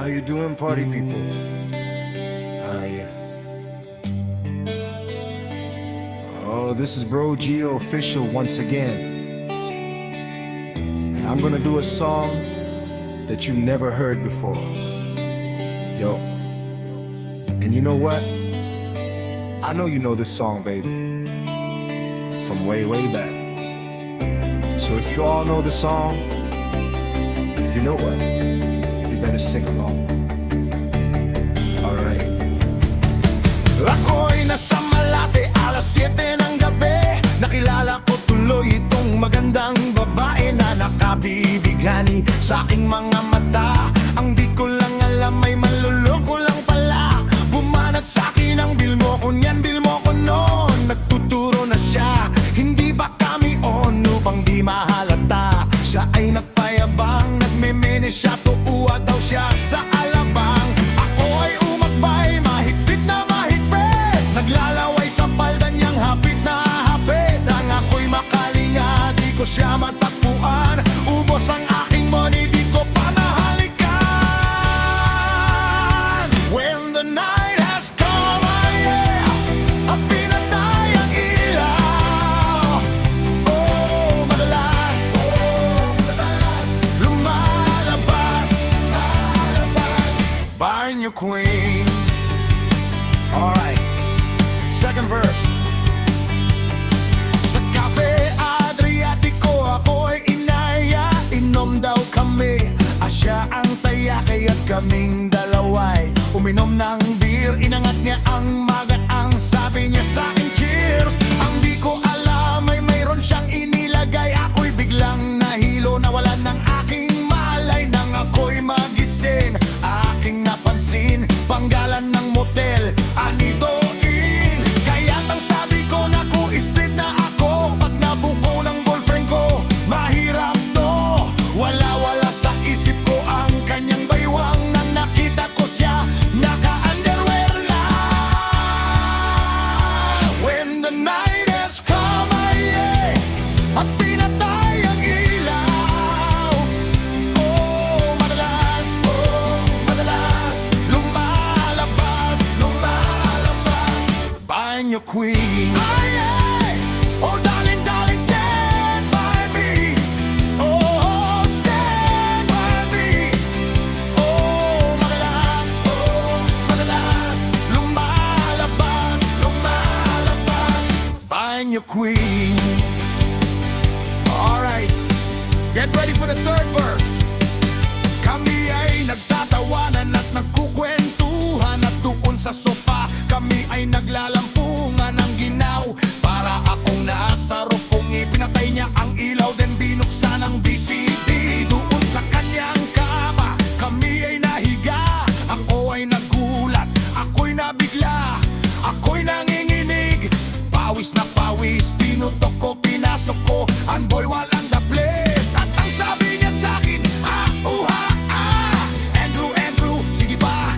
How you doing, party people? Yeah. Oh, this is Bro Geo official once again. And I'm gonna do a song that you never heard before. Yo. And you know what? I know you know this song, baby. From way, way back. So if you all know the song, you know what? You better sing along. Alright. Ako'y nasa Malate, alas 7 ng gabi. Nakilala ko tuloy itong magandang babae na nakabibighani sa aking mga mata. Ang di ko lang alam ay manluloko lang pala. Bumanat sa akin ang bil mo ko niyan, bil mo ko noon. Nagtuturo na siya, hindi ba kami on upang di mahalata. Siya ay nagpayabang, nagmemene siya, tuuwa daw siya sa alabang. Ako ay umagbay, mahigpit na mahigpit. Naglalaway sa palda niyang hapit na hapit. Ang ako'y makalinga, di ko siya matagpuan. Ubos ang aking money, di ko pa nahalikan. When the night has come, yeah, at pinatay ang ilaw. Oh, madalas lumalabas Banyo Queen. Alright, second verse. Sa Cafe Adriatico ako'y inaya. Inom daw kami, asya ang taya. Kaya't kaming dalaway uminom ng beer. Inangat niya ang magaang, sabi niya sa akin cheers. Ang di ko alam ay mayroon siyang inilagay. Ako'y biglang nahilo, nawalan ng aking malay. Nang ako'y magising, aking napansin panggalan ng motel, anidoin. Kaya't ang sabi ko, naku, split na ako. Pag nabuko ng girlfriend ko, mahirap to. Wala sa isip ko ang kanyang baywang. Nang nakita ko siya, naka-underwear lang. When the night has come, yeah, at pinatay ang ilaw. Oh, madalas lumalabas Banyo Queen. Ay, ay, oh darling, darling, stand by me. Oh, stand by me. Oh, madalas lumalabas Banyo Queen. Alright, get ready for the third verse. Kami ay nagtatawanan at nagkukwentuhan. At doon sa sofa kami ay naglalampungan ng ginaw. Para akong nasa rupong, ipinatay niya ang ilaw, then binuksan ang VCD. Doon sa kanyang kama kami ay nahiga. Ako ay nagulat, ako'y nabigla, ako'y nanginginig. Pawis na pawis, tinutok ko, pinasok ko ang boy walang the place. At ang sabi niya sa'kin, Andrew, sige pa,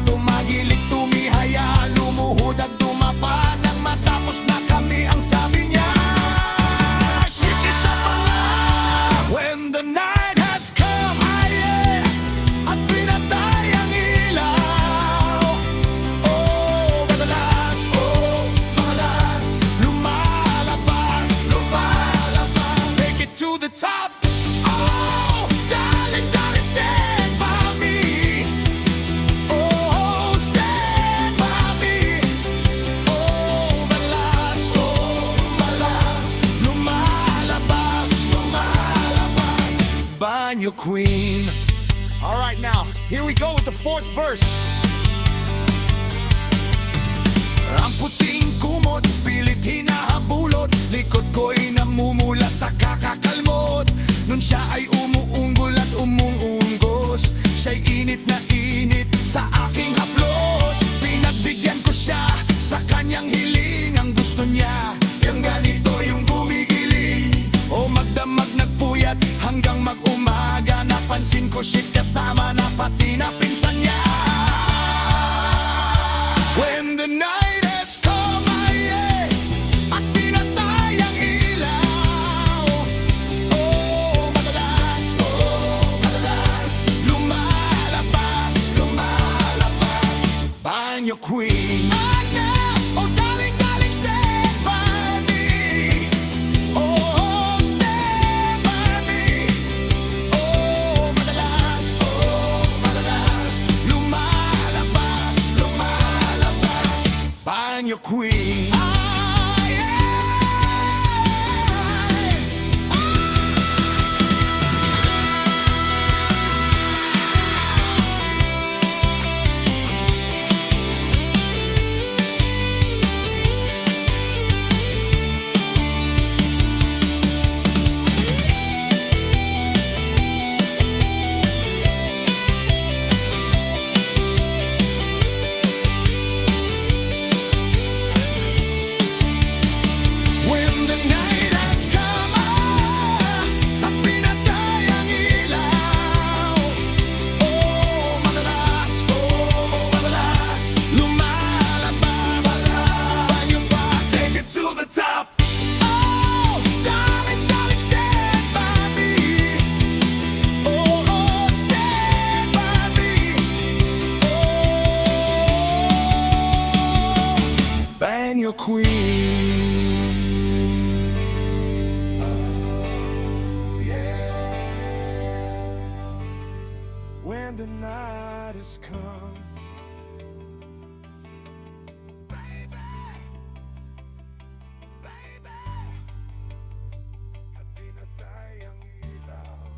tumagilig, tumihaya, lumuhod at dumapa. Nang matapos na kami, ang sabi niya, shit is up pala. When the night has come, yeah, at pinatay ang ilaw. Oh, madalas lumalabas Take it to the top. Oh, darling, darling, stand by me. Oh, stand by me. Oh, madalas lumalabas Banyo Queen. Alright, now, here we go with the fourth verse. Ang puting kumot, pilit hinahabulot. Likod ko'y namumula sa kakakalmot. Nun siya ay umuunggol at umuunggos. Siya'y init na init sa aking haplos. Pinagbigyan ko siya sa kanyang hiling. Ang gusto niya, yung ganito yung gumigiling. O magdamag nagpuyat hanggang mag-umaga. Napansin ko shit, kasama na pati na pinsan niya. When the night has come, yeah, at pinatay ang ilaw. Oh, madalas lumalabas queen. Oh, darling, darling, stand by me. Oh, stand by me. Oh, madalas, lumalabas, lumalabas. Banyo queen. When the night has come, at pinatay ang ilaw. Oh, madalas, lumalabas. Banyo pa, take it to the top. Oh, darling, darling, stand by me. Oh, stand by me. Oh, Banyo Queen. When the night has come, baby, baby, at pinatay ang ilaw.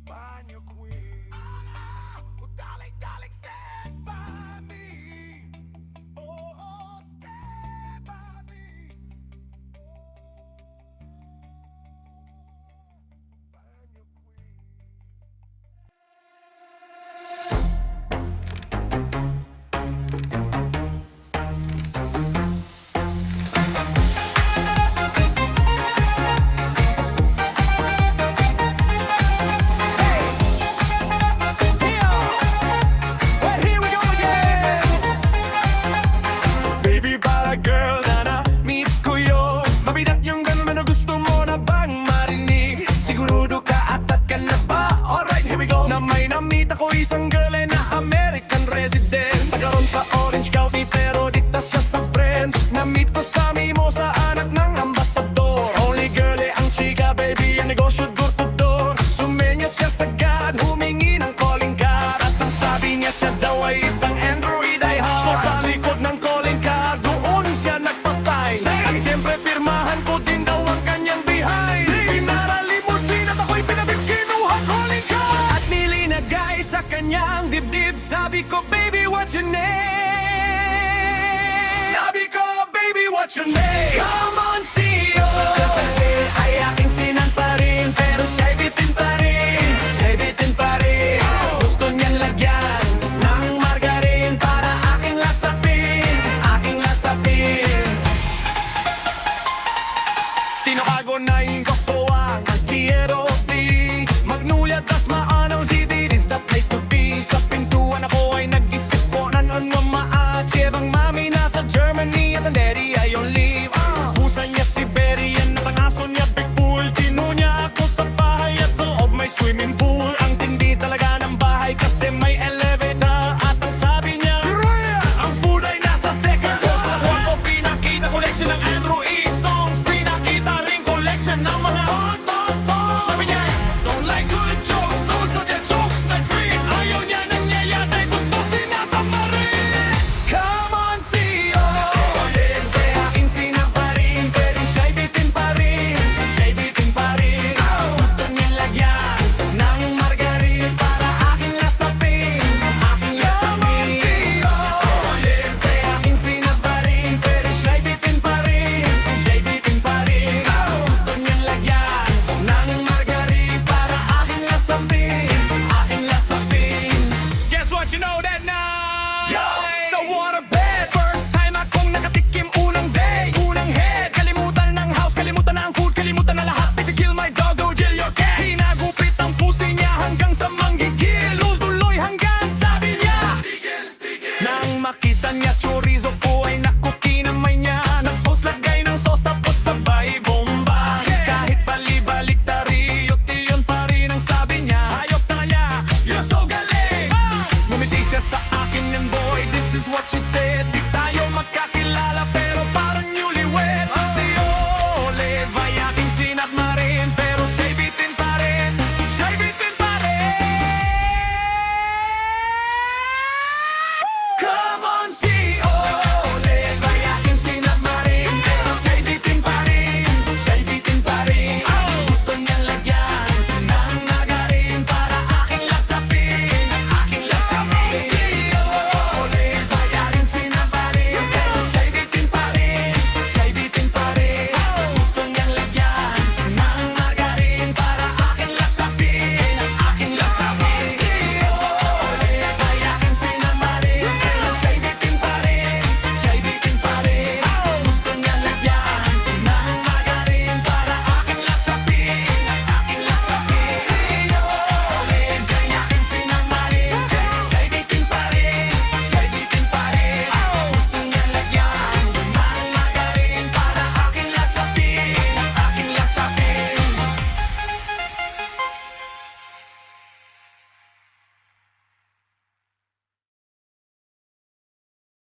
Banyo Queen. Oh, darling, darling, stand by me. Oh, stand by me. Banyo Queen. Baby, para girl na na-meet ko yun. Mabigat yung ganun na gusto mo na bang marinig? Sigurado ka at ka na ba? Alright, here we go. Na may na-meet ako isang girl ay na American resident. Tagaroon sa Orange County pero dito siya sa Brent. Na-meet ko sa Mimosa, anak ng ambasador. Only girl eh ang chika, baby, ang negosyo door to door. Sumenya siya sagad, humingi ng calling card. At ang sabi niya siya daw ay isang Android iHeart. So sa likod ng calling card, doon siya nagpasign. At siyempre pirmahan ko din daw ang kanyang behind. Pinaralimusin at ako'y pinabig, kinuha calling card. At nilinagay sa kanyang dibdib. Sabi ko, baby, what's your name? Sabi ko, baby, what's your name? Come on, CEO. Ay aking sinan pa rin, pero siya'y bitin pa rin. Siya'y bitin pa rin. Gusto niyang lagyan ng margarin para aking lasapin, aking lasapin. Tinawago na yung kapuwang ang Quiero Be. Magnolia, tas maanong city, this the place to be. Sa pintuan ako ay nag-isip ko na noon ma-achieve. Ang mami nasa Germany at ang daddy ay on leave. Pusa niya Siberian at ang aso niya big bull. Tino niya ako sa bahay at sa loob may swimming pool. Ang tindi talaga ng bahay kasi may elevator. At ang sabi niya, ang food ay nasa second floor. Nakuha ko pinakita collection ng Andrew E. songs. Pinakita rin collection ng mga hot. Sabi niya, don't like good.